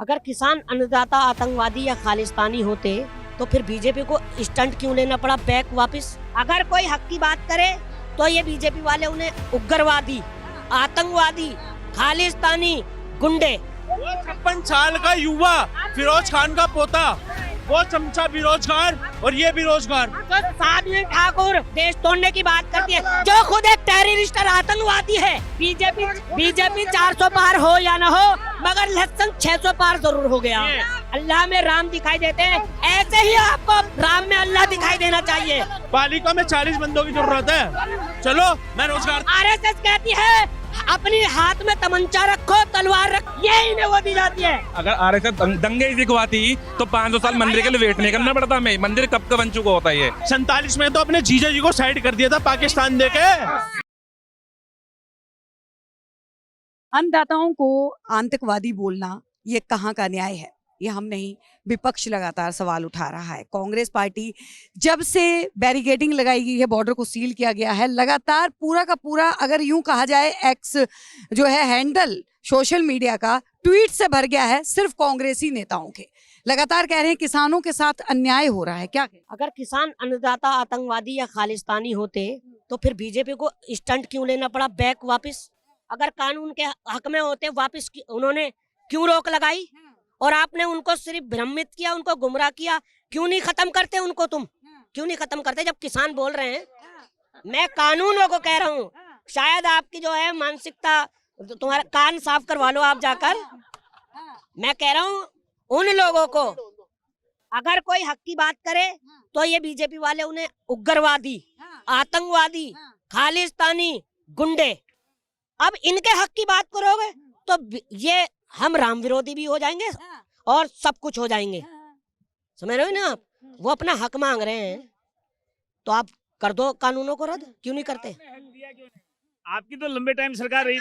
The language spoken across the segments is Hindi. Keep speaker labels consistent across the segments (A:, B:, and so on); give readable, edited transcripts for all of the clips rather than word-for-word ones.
A: अगर किसान अन्नदाता आतंकवादी या खालिस्तानी होते तो फिर बीजेपी को स्टंट क्यों लेना पड़ा बैक वापस। अगर कोई हक की बात करे तो ये बीजेपी वाले उन्हें उग्रवादी, आतंकवादी, खालिस्तानी, गुंडे।
B: 56 साल का युवा फिरोज खान का पोता, वो चमचा बेरोजगार और ये बेरोजगार।
A: तो साध्वी ठाकुर देश तोड़ने की बात करती है, जो खुद एक टेररिस्ट और आतंकवादी है। बीजेपी 400 पार हो या न हो, मगर लहसन 600 पार जरूर हो गया। अल्लाह में राम दिखाई देते हैं, ऐसे ही आपको राम में अल्लाह दिखाई देना चाहिए।
B: पालिका में 40 बंदों की जरूरत है। चलो मैं रोजगार।
A: आरएसएस कहती है अपने हाथ में तमंचा रखो, तलवार रखो, ये इन्हें वो दी जाती है।
C: अगर आरएसएस दंगे सिखवाती तो 500 साल मंदिर के लिए वेट नहीं करना पड़ता। हमें मंदिर कब का बन चुका होता है।
B: 47 में तो अपने जीजा जी को साइड कर दिया था पाकिस्तान देके।
D: अन्नदाताओं को आतंकवादी बोलना ये कहाँ का न्याय है? ये हम नहीं, विपक्ष लगातार सवाल उठा रहा है। कांग्रेस पार्टी जब से बैरिकेडिंग लगाई गई है, बॉर्डर को सील किया गया है, लगातार पूरा का पूरा अगर यूं कहा जाए एक्स जो है हैंडल सोशल मीडिया का ट्वीट से भर गया है सिर्फ कांग्रेसी नेताओं के। लगातार कह रहे हैं किसानों के साथ अन्याय हो रहा है। क्या
A: अगर किसान अन्नदाता आतंकवादी या खालिस्तानी होते तो फिर बीजेपी को स्टंट क्यों लेना पड़ा बैक वापस। अगर कानून के हक में होते वापस उन्होंने क्यों रोक लगाई, और आपने उनको सिर्फ भ्रमित किया, उनको गुमराह किया। क्यों नहीं खत्म करते उनको? तुम क्यों नहीं खत्म करते? जब किसान बोल रहे हैं, मैं कानूनों को कह रहा हूँ, शायद आपकी जो है मानसिकता, तुम्हारा कान साफ करवा लो आप जाकर। मैं कह रहा हूँ उन लोगों को, अगर कोई हक की बात करे तो ये बीजेपी वाले उन्हें उग्रवादी, आतंकवादी, खालिस्तानी, गुंडे। अब इनके हक की बात करोगे तो ये हम राम विरोधी भी हो जाएंगे और सब कुछ हो जाएंगे। समझ रहे हो ना आप? वो अपना हक मांग रहे हैं तो आप कर दो कानूनों को रद्द। क्यों नहीं करते?
E: आपकी तो लंबे टाइम सरकार रही।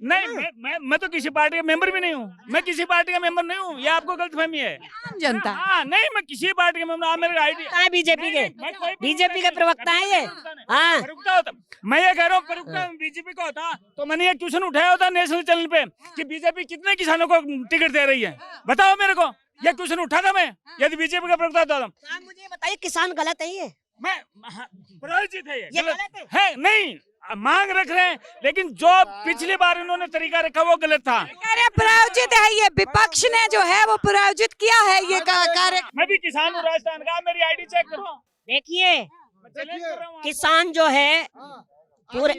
E: नहीं, मैं तो किसी पार्टी का मेंबर भी नहीं हूँ। मैं किसी पार्टी का मेंबर नहीं हूँ, ये आपको गलतफहमी है।
D: जनता
E: नहीं, मैं किसी पार्टी का मेंबर। आप मेरे आईडी
A: है बीजेपी के प्रवक्ता है ये। हाँ,
E: होता मैं ये कह रहा हूँ, प्रवक्ता बीजेपी का होता तो मैंने ये क्वेश्चन उठाया होता नेशनल चैनल पे कि बीजेपी कितने किसानों को टिकट दे रही है, बताओ मेरे को। ये क्वेश्चन उठाता मैं यदि बीजेपी का प्रवक्ता होता।
A: मुझे बताइए, किसान गलत है ये?
E: मैं पराजित है
A: ये गलत
E: है नहीं, मांग रख रहे हैं, लेकिन जो पिछली बार इन्होंने तरीका रखा वो गलत था।
D: अरे प्रायोजित है ये, विपक्ष ने जो है वो प्रायोजित किया है ये कार्य।
E: मैं भी किसान हूँ राजस्थान का, मेरी आईडी चेक करो।
A: देखिए, किसान जो है पूरे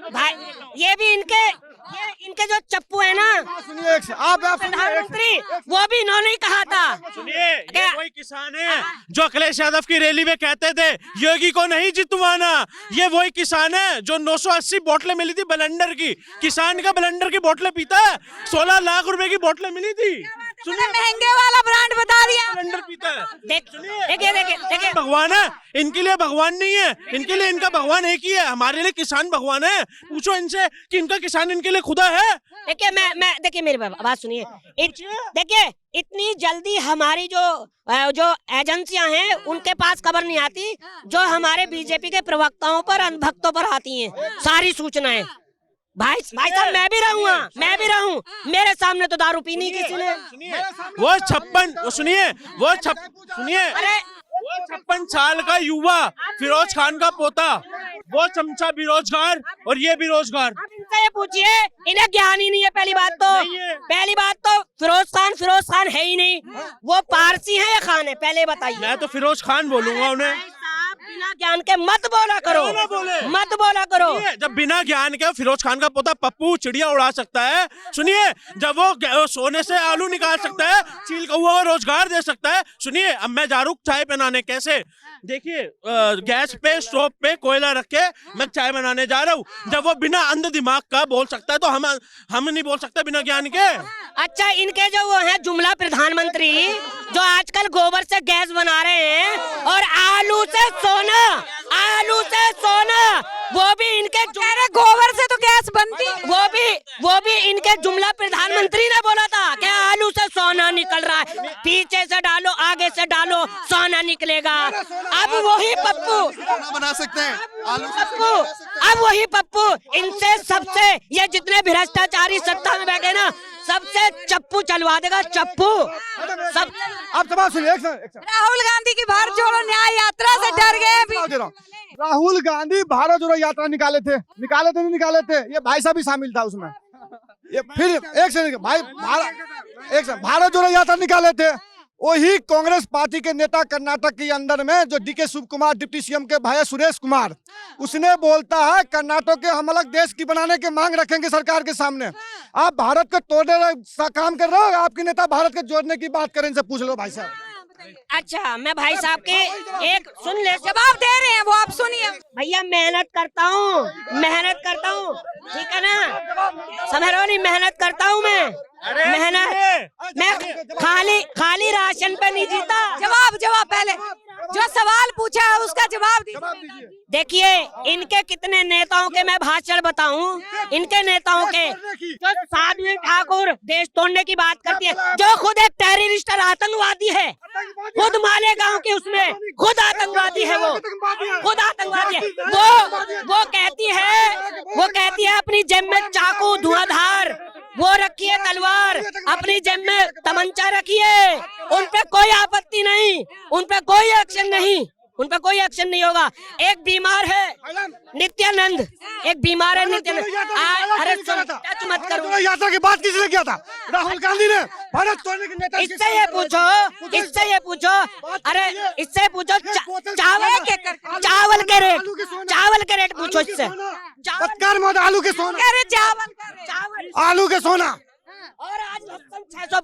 A: भाई, ये भी इनके जो चप्पू है ना,
B: आप
A: प्रधानमंत्री, वो भी इन्होंने ही कहा था।
B: सुनिए, ये वही किसान है जो अखिलेश यादव की रैली में कहते थे योगी को नहीं जितवाना। ये वही किसान है जो 980 बोतलें मिली थी ब्लेंडर की। किसान का ब्लेंडर की बोतलें पीता है। 16 लाख रुपए की बोतलें मिली थी।
D: महंगे वाला ब्रांड बता दिया।
B: ब्लेंडर पीता है।
A: देखिए,
B: भगवान है, इनके लिए भगवान नहीं है। इनके लिए इनका भगवान एक ही है, हमारे लिए किसान भगवान है। पूछो इनसे कि इनका किसान इनके लिए खुदा है।
A: देखिए, मैं देखिए, मेरी बात सुनिए। देखिए, इतनी जल्दी हमारी जो एजेंसियां हैं उनके पास खबर नहीं आती, जो हमारे बीजेपी के प्रवक्ताओं पर, अनभक्तों पर आती हैं सारी सूचनाएं। भाई साहब, मैं भी रहूं, मेरे सामने तो दारू पी नहीं किसी ने।
B: वो 56 साल का युवा फिरोज खान का पोता, वो चमचा बेरोजगार और ये बेरोजगार।
A: इनसे ये पूछिए, इन्हें ज्ञान ही नहीं है। पहली बात तो फिरोज खान है ही नहीं। वो पारसी है या खान है? पहले बताइए।
B: मैं तो फिरोज खान बोलूंगा उन्हें।
A: बिना ज्ञान के मत बोला करो।
B: जब बिना ज्ञान के फिरोज खान का पोता पप्पू चिड़िया उड़ा सकता है, सुनिए, जब वो सोने से आलू निकाल सकता है, चील कौवा को रोजगार दे सकता है। सुनिए, अब मैं जा रहा हूं चाय बनाने। कैसे? देखिए, गैस पे, स्टोव पे कोयला रख के मैं चाय बनाने जा रहा हूँ। जब वो बिना अंध दिमाग का बोल सकता है तो हम नहीं बोल सकते बिना ज्ञान के।
A: अच्छा, इनके जो वो है जुमला प्रधानमंत्री, जो आजकल गोबर से गैस बना रहे हैं और आलू से सोना, वो भी इनके
D: गोबर से तो गैस बनती।
A: वो भी इनके जुमला प्रधानमंत्री ने बोला था कि आलू से सोना निकल रहा है। पीछे से डालो, आगे से डालो, सोना निकलेगा। अब वही पप्पू,
F: सोना बना सकते हैं, आलू से
A: पप्पू,
F: सोना बना सकते हैं।
A: अब वही पप्पू इनसे सबसे, ये जितने भ्रष्टाचारी सत्ता में बैठे ना, सबसे चप्पू चलवा देगा, चप्पू सब।
G: आप सवाल सुनिए, एक सेकंड।
D: राहुल गांधी की भारत जोड़ो न्याय यात्रा से डर गए अभी।
G: दे रहा हूं। राहुल गांधी भारत जोड़ो यात्रा निकाले थे नहीं निकाले थे, ये भाई साहब भी शामिल था उसमें। ये फिर एक सेकंड भाई, भारत जोड़ो यात्रा निकाले थे वही कांग्रेस पार्टी के नेता कर्नाटक के अंदर में, जो DK Shiv Kumar deputy CM के भाई सुरेश कुमार, उसने बोलता है कर्नाटक के हम अलग देश की बनाने की मांग रखेंगे सरकार के सामने। आप भारत को तोड़ने का काम कर रहे हो, आपके नेता भारत को जोड़ने की बात करें, इनसे पूछ लो भाई साहब।
A: अच्छा, मैं भाई साहब के एक सुन ले,
D: जवाब दे रहे हैं वो, आप सुनिए।
A: भैया मेहनत करता हूँ, ठीक है ना, समझ रहे हो नहीं, मेहनत करता हूँ मैं, मैं खाली राशन पे नहीं जीता।
D: जवाब पहले जो सवाल पूछा है उसका जवाब दीजिए।
A: देखिए, इनके कितने नेताओं के मैं भाषण बताऊं, इनके नेताओं के, जो साध्वी ठाकुर देश तोड़ने की बात करती है, जो खुद एक टेररिस्ट और आतंकवादी है, खुद मालेगांव की उसमें खुद आतंकवादी है, वो खुद आतंकवादी है, वो कहती है अपनी जेब में चाकू धुआंधार, वो रखिए तलवार, अपनी जेब में तमंचा रखिए, उन पे कोई आपत्ति नहीं, उन पे कोई एक्शन नहीं, उन पे कोई एक्शन नहीं होगा। एक बीमार है नित्यानंद, एक बीमार है नित्यानंद। अरे टच मत करो।
G: यात्रा की बात किसने किया था? राहुल गांधी ने। भारत तोड़ने के नेता
A: इससे ये पूछो, अरे इससे पूछो चावल के रेट पूछो इससे।
G: आलू के सोना, आलू के सोना,
A: और आज लहसुन 600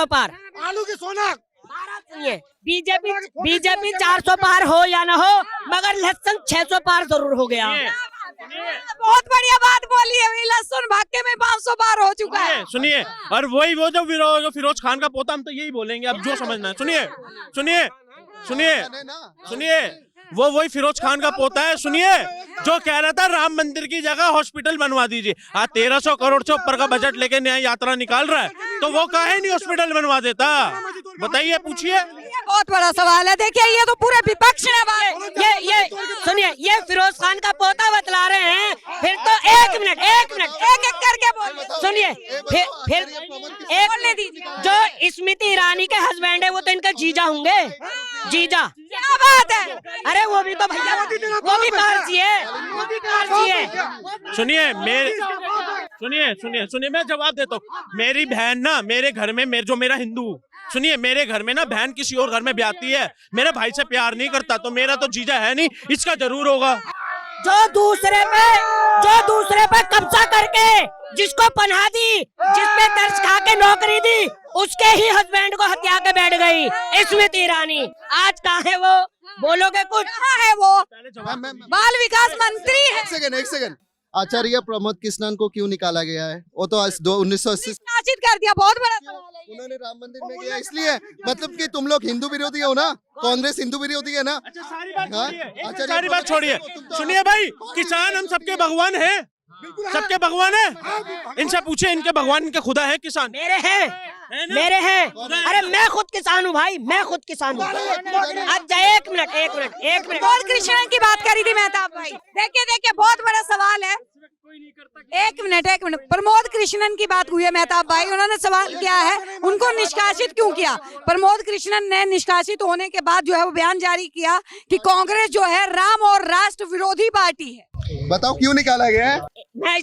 A: पार,
G: आलू के सोना।
A: सुनिए, बीजेपी 400 पार हो या ना हो, मगर लहसुन 600 पार जरूर हो गया।
D: बहुत बढ़िया बात बोली है, लहसुन भाग्य में 500 पार हो चुका है।
B: सुनिए, और वही वो जो फिरोज खान का पोता, हम तो यही बोलेंगे, अब जो समझना है। सुनिए, वो वही फिरोज खान का पोता है, सुनिए, जो कह रहा था राम मंदिर की जगह हॉस्पिटल बनवा दीजिए। 1300 करोड़ से ऊपर का बजट लेके न्याय यात्रा निकाल रहा है, तो वो काहे नहीं हॉस्पिटल बनवा देता? बताइए, पूछिए।
D: बहुत बड़ा सवाल है। देखिए, ये तो पूरे विपक्ष ने बात,
A: ये सुनिए, ये फिरोज खान का पोता बतला रहे हैं, फिर तो एक मिनट
D: एक करके बोल।
A: सुनिए, फिर
D: बोलने दीजिए।
A: जो स्मृति ईरानी के हस्बैंड है, वो तो इनके जीजा होंगे, जीजा।
D: क्या बात है?
A: अरे वो भी तो भैया, वो भी पारसी है। सुनिए, मैं जवाब देता हूँ। मेरी बहन ना मेरे घर में, मेरा हिंदू, सुनिए, मेरे घर में ना बहन किसी और घर में ब्याहती है, मेरे भाई से प्यार नहीं करता, तो मेरा तो जीजा है नहीं, इसका जरूर होगा। जो दूसरे पे कब्जा करके जिसको पनाह दी, जिसपे दर्ज खा के नौकरी दी, उसके ही हस्बैंड को हत्या के बैठ गई स्मृति ईरानी। आज कहाँ है वो? बोलोगे कुछ?
D: कहाँ है वो? बाल विकास मंत्री है।
F: एक सेकंड, आचार्य प्रमोद कृष्णन को क्यों निकाला गया है? वो तो 1980
D: निष्कासित कर दिया। बहुत बड़ा सवाल है।
F: उन्होंने राम मंदिर में गया इसलिए, मतलब कि तुम लोग हिंदू विरोधी हो ना, कांग्रेस हिंदू विरोधी है ना।
B: अच्छा, सारी बात छोड़िए, सुनिए भाई, किसान हम सबके भगवान हैं, सबके भगवान है। इनसे पूछे, इनके भगवान, इनके खुदा है किसान? मेरे हैं। अरे मैं खुद किसान हूँ भाई, मैं खुद किसान हूँ। अच्छा, एक मिनट।
D: प्रमोद कृष्णन की बात करी थी मेहताब भाई। देखिए, बहुत बड़ा सवाल है। एक मिनट, प्रमोद कृष्णन की बात हुई है मेहताब भाई, उन्होंने सवाल किया है उनको निष्कासित क्यों किया। प्रमोद कृष्णन ने निष्कासित होने के बाद जो है वो बयान जारी किया कि कांग्रेस जो है राम और राष्ट्र विरोधी पार्टी है।
F: बताओ क्यों निकाला गया है?
A: मैं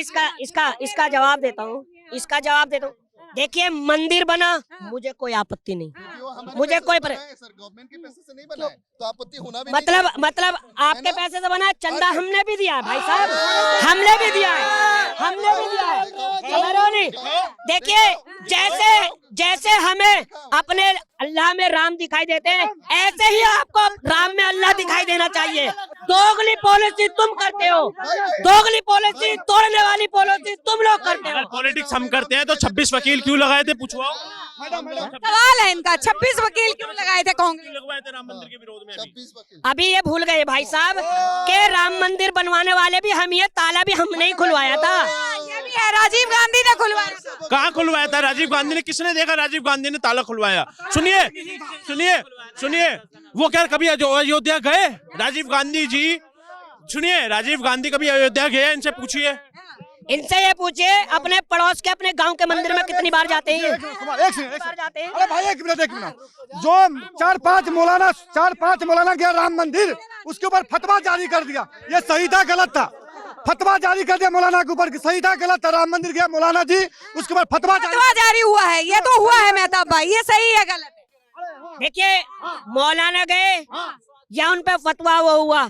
A: इसका जवाब देता हूँ, देखिए, मंदिर बना, मुझे कोई आपत्ति नहीं, मुझे कोई
F: गवर्नमेंट के पैसे से नहीं बना है, तो आपत्ति होना भी
A: मतलब आपके पैसे से बना, चंदा हमने भी दिया है भाई साहब, हमने भी दिया है। देखिए, जैसे हमें अपने अल्लाह में राम दिखाई देते हैं, ऐसे ही आपको राम में अल्लाह दिखाई देना चाहिए। दोगली पॉलिसी तुम करते हो, दोगली पॉलिसी, तोड़ने वाली पॉलिसी तुम लोग करते हो।
B: पॉलिटिक्स हम करते हैं तो 26 वकील क्यों लगाए थे, पूछवाओ।
D: सवाल है इनका 26 वकील क्यों लगाए थे कांग्रेस?
B: लगवाए थे राम मंदिर के विरोध में अभी।
F: 26 वकील।
A: अभी ये भूल गए भाई साहब के राम मंदिर बनवाने वाले भी हम, ये ताला भी हमने ही खुलवाया था।
D: ये भी है, राजीव गांधी ने खुलवाया था।
B: कहाँ खुलवाया था राजीव गांधी ने? किसने देखा राजीव गांधी ने ताला खुलवाया? सुनिए सुनिए सुनिए, वो क्या कभी अयोध्या गए राजीव गांधी जी? सुनिए, राजीव गांधी कभी अयोध्या गए? इनसे पूछिए,
A: इनसे ये पूछिए अपने पड़ोस के, अपने गांव के मंदिर में कितनी बार जाते हैं?
G: एक सेकंड
A: बार जाते हैं।
G: अरे भाई एक मिनट जो 4-5 मौलाना गया राम मंदिर, उसके ऊपर फतवा जारी कर दिया। ये सही था गलत था? फतवा जारी कर दिया मौलाना के ऊपर, सही था गलत था? राम मंदिर गया मौलाना जी, उसके ऊपर फतवा
D: जारी हुआ है, ये तो हुआ है मेहताब भाई, ये सही है गलत है?
A: देखिए, मौलाना गए या उन पे फतवा वो हुआ,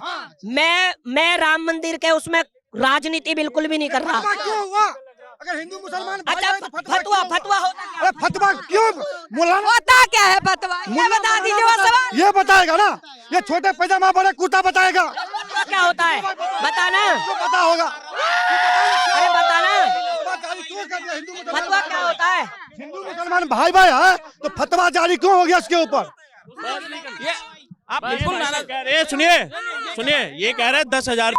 A: मैं राम मंदिर के उसमें राजनीति बिल्कुल भी नहीं कर रहा।
G: क्यों हुआ? अगर हिंदू मुसलमान भाई
A: अच्छा,
G: हैं तो
A: फतवा होता क्या?
G: अरे फतवा क्यों मौलाना?
D: होता क्या है फतवा, ये बता दीजिए वो सवाल।
G: ये बताएगा ना, ये छोटे पैजामा बड़े कुर्ता बताएगा।
A: फतवा क्या होता है? बताना,
G: तो पता होगा।
A: अरे बताना,
G: क्यों कर दिया?
A: फतवा क्या होता है?
G: हिंदू मुसलमान भाई है तो फतवा जारी क्यों हो गया उसके ऊपर?
B: आप बिल्कुल कह रहे हैं। सुनिए सुनिए, ये कह रहे हैं 10,000।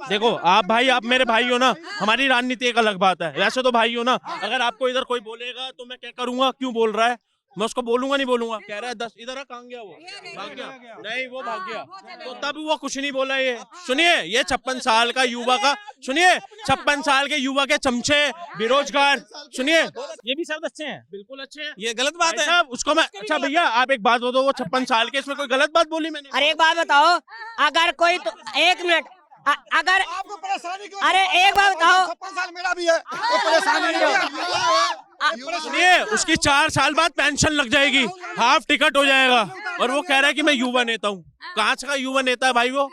B: देखो आप भाई, आप मेरे भाई हो ना, हमारी राजनीति एक अलग बात है, वैसे तो भाई हो ना। अगर आपको इधर कोई बोलेगा तो मैं क्या करूंगा? क्यों बोल रहा है? मैं उसको बोलूंगा नहीं बोलूंगा? कह रहा है 10, इधर कहाँ गया वो? भाग गया? नहीं, वो भाग गया तो तब वो कुछ नहीं बोला। ये सुनिए, ये 56 साल का युवा का, सुनिए 56 साल के युवा के चमचे, बेरोजगार, सुनिए
C: ये भी शब्द अच्छे हैं,
B: बिल्कुल अच्छे हैं।
C: ये गलत बात
B: भाई
C: है।
B: साहब, उसको मैं, अच्छा भैया आप एक बात बताओ, वो 56 साल के, इसमें कोई गलत बात बोली मैंने?
A: अरे एक बात बताओ, अगर कोई तो एक मिनट, अगर
G: आपको परेशानी क्यों?
A: अरे एक बात बताओ,
G: 56 साल मेरा भी है, तो परेशानी नहीं है।
B: सुनिए, उसकी 4 साल बाद पेंशन लग जाएगी, हाफ टिकट हो जाएगा, और वो कह रहा है कि मैं युवा नेता हूँ। कहाँ का युवा नेता है भाई वो?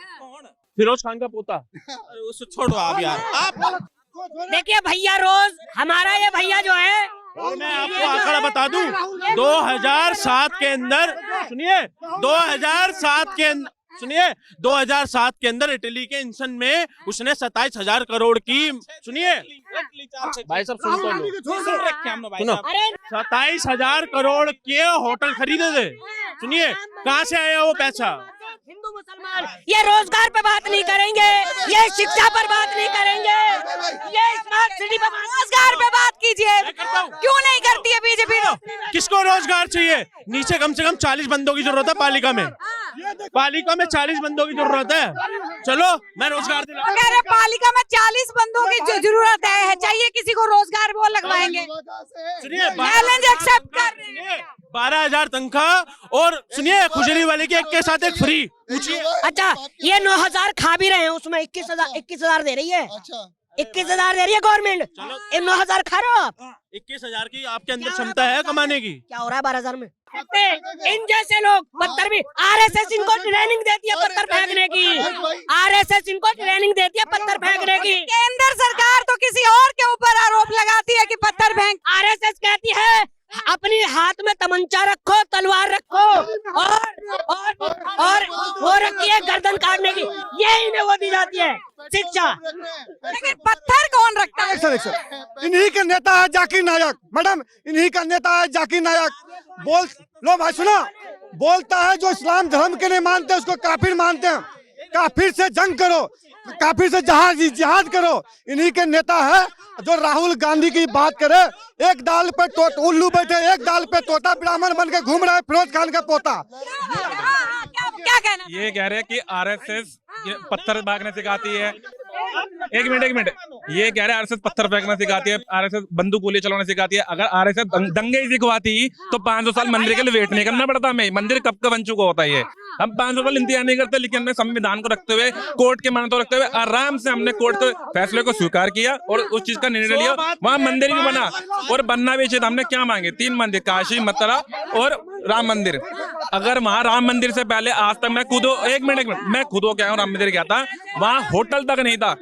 B: फिरोज खान का पोता। अरे उसको छोड़ो आप यार। आप
A: देखिए भैया, रोज हमारा ये भैया जो है,
B: और मैं आपको आंकड़ा बता दूं, 2007 के अंदर, सुनिए 2007 के अंदर, सुनिए 2007 के अंदर इटली के इंसन में उसने 27,000 करोड़ की, सुनिए भाई साहब सुन तो लो, सुनो,
A: अरे
B: 27,000 करोड़ के होटल खरीदे थे। सुनिए कहाँ से आया वो पैसा?
A: हिंदू मुसलमान ये रोजगार पे बात नहीं करेंगे, ये शिक्षा पर बात नहीं करेंगे, ये स्मार्ट सिटी पर
D: रोजगार पे बात कीजिए, क्यों नहीं करती है बीजेपी?
B: किसको रोजगार चाहिए? नीचे कम से कम 40 बंदों की जरूरत है पालिका में। पालिका में 40 बंदों की जरूरत है। चलो मैं रोजगार दिला।
D: अगर पालिका में 40 बंदों की जरूरत है, चाहिए किसी को रोजगार, वो लगवाएंगे।
B: सुनिए
D: चैलेंज एक्सेप्ट कर रहे हैं।
B: 12,000 तनख्वाह, और सुनिए खुजली वाले के एक के साथ एक फ्री। पूछिए,
A: अच्छा ये 9,000 खा भी रहे हैं, उसमें 21,000 दे रही है,
F: अच्छा
A: 21,000 दे रही है गवर्नमेंट, ये 9,000 खा रहे हो आप?
B: 21,000 की आपके अंदर क्षमता है कमाने की?
A: क्या हो रहा है 12,000 में? इन जैसे लोग पत्थर भी, आरएसएस इनको ट्रेनिंग देती है पत्थर फेंकने की, आरएसएस इनको ट्रेनिंग देती है पत्थर फेंकने की।
D: केंद्र सरकार तो किसी और के ऊपर आरोप लगाती है कि पत्थर फेंक।
A: आरएसएस कहती है अपनी हाथ में तमंचा रखो, तलवार रखो, और वो रखी है गर्दन काटने की, ये इन्हें वो दी जाती है शिक्षा।
D: लेकिन पत्थर कौन रखता है?
G: सर इन्हीं के नेता है जाकिर नायक, मैडम इन्हीं का नेता है जाकिर नायक। बोल लो भाई, सुना, बोलता है जो इस्लाम धर्म के नहीं मानते उसको काफिर मानते हैं, काफिर से जंग करो, काफिर से जिहाद करो। इन्हीं के नेता है जो राहुल गांधी की बात करे, एक डाल पे उल्लू बैठे, एक डाल पे तोता ब्राह्मण बन के घूम रहा है फिरोज खान का पोता।
D: क्या कहना?
C: ये कह रहे हैं कि आरएसएस पत्थर भागने सिखाती है। एक मिनट, ये कह रहे हैं आरएसएस पत्थर फेंकना सिखाती है, आरएसएस बंदूक गोली चलाना सिखाती है। अगर आरएसएस दंगे ही सिखवाती तो 500 साल मंदिर के लिए वेट नहीं करना पड़ता हमें। मंदिर कब का बन चुका होता है ये। हम 500 साल इंतजार नहीं करते, लेकिन हमने संविधान को रखते हुए, कोर्ट के मान्यता रखते हुए आराम से हमने कोर्ट के फैसले को स्वीकार किया और उस चीज का निर्णय लिया। वहाँ मंदिर भी बना और बनना भी चाहिए। हमने क्या मांगे? 3 मंदिर, काशी, मथुरा और राम मंदिर। अगर वहाँ राम मंदिर से पहले आज तक मैं खुद, एक मिनट मैं खुद हो गया हूँ, राम मंदिर गया था, वहाँ होटल तक नहीं था।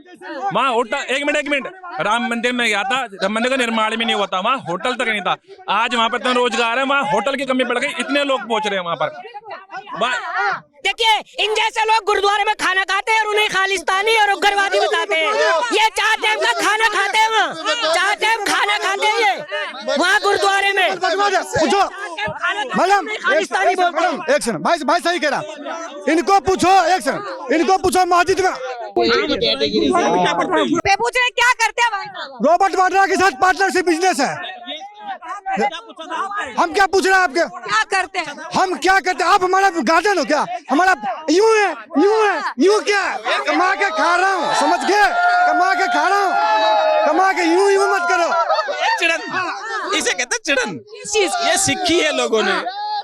C: वहाँ होटल, एक मिनट, राम मंदिर में गया था, राम मंदिर का निर्माण भी नहीं हुआ था, वहाँ होटल तक नहीं था। आज वहाँ पर इतना रोजगार है, वहाँ होटल की कमी पड़ गई, इतने लोग पहुंच रहे हैं वहाँ पर।
A: देखिए इन जैसे लोग गुरुद्वारे में खाना खाते हैं और उन्हें खालिस्तानी और उग्रवादी बताते हैं। ये 4 टाइम का खाना खाते हैं, वहाँ 4 टाइम खाना खाते हैं ये वहाँ गुरुद्वारे में।
G: पूछो मैडम,
A: खालिस्तानी बोलते हैं।
G: मैडम एक सेकंड, भाई सही कह रहा। इनको पूछो, एक सेकंड, इनको पूछो मस्जिद में
D: पे पूछ रहे क्या करते हैं भाई साहब?
G: रॉबर्ट वाड्रा के साथ पार्टनरशिप बिजनेस है। हम क्या पूछ रहे हैं आपके?
D: क्या करते हैं?
G: हम क्या करते हैं? आप हमारा गार्डन हो क्या? हमारा यूं क्या है? कमा के खा रहा हूँ, समझ गए? कमा के खा रहा हूँ, कमा के यूं मत करो।
H: चिड़न, इसे कहते हैं चिड़न।
D: किस चीज की?
H: ये सीखी है लोगों ने,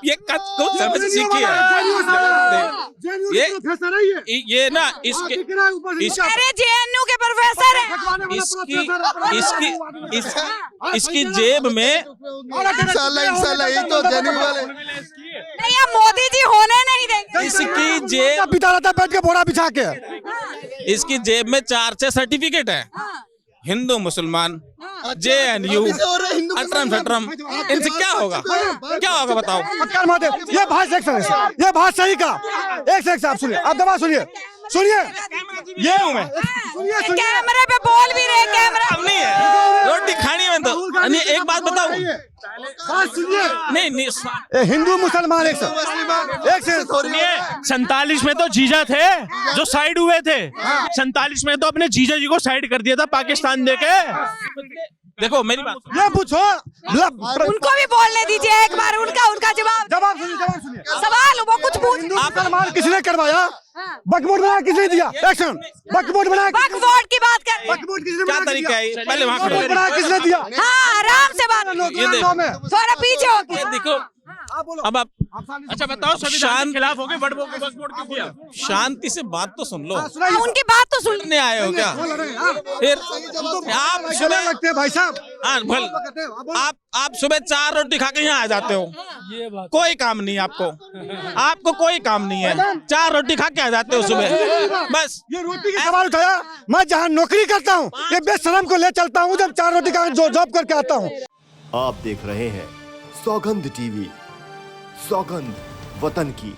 H: ये कुछ समय से सीखी है। ये ना इसके
D: अरे जेएनयू के प्रोफेसर हैं।
H: इसकी जेब में
F: इंशाल्लाह यही तो जेन्युइन वाले।
D: नहीं, ये मोदी जी होने नहीं देंगे।
H: इसकी जेब
G: पिता रहता बैठ के बोरा बिछा के।
H: इसकी जेब में 4-6 सर्टिफिकेट है, हिंदू मुसलमान JNU अटरम फटरम, इनसे क्या होगा? क्या होगा बताओ?
G: पक्का माते ये भाषा ये बात सही का। एक से एक आप सुनिए, आप दबा सुनिए,
H: ये हूँ मैं।
D: कैमरे पे बोल भी रहे, कैमरा
H: अब नहीं है, रोटी खानी है तो। नहीं, एक बात बताऊं,
G: बात सुनिए।
H: नहीं
G: ये हिंदू मुसलमान एक से
B: 47 में तो जीजा थे जो साइड हुए थे। 47 में तो अपने जीजा जी को साइड कर दिया था पाकिस्तान देके।
H: देखो मेरी बात,
G: ये पूछो,
D: उनको भी बोलने दीजिए एक बार, उनका
G: जवाब सुनिए।
D: सवाल वो कुछ पूछ।
G: मुसलमान किसने करवाया? वक्फ बना किसने दिया? एक्शन, वक्फ बोर्ड बना,
D: वक्फ बोर्ड की बात कर।
G: वक्फ बोर्ड किसने
H: क्या
G: बना
H: तरीका है? पहले वहाँ
G: वक्फ बोर्ड
H: खड़ो।
G: बना किसने दिया?
D: हाँ, आराम से बात। थोड़ा पीछे हो
H: ये देखो, अब आप
B: अच्छा बताओ, संविधान के खिलाफ हो गए, वक्फ बोर्ड क्यों किया?
H: शांति से बात तो सुन लो।
D: उनकी बात तो सुन।
H: सुनने आए हो क्या? फिर आप सुबह
G: लगते हैं भाई साहब।
H: हाँ, भल आप सुबह 4 रोटी खा के यहाँ आ जाते हो, कोई काम नहीं आपको कोई काम नहीं है, 4 रोटी खा के आ जाते हो सुबह बस।
G: ये रोटी का सवाल उठाया। मैं जहाँ नौकरी करता हूँ, ये बेशरम को ले चलता हूँ जब 4 रोटी का जॉब करके आता हूँ।
I: आप देख रहे हैं सौगंध टीवी, सौगंध वतन की।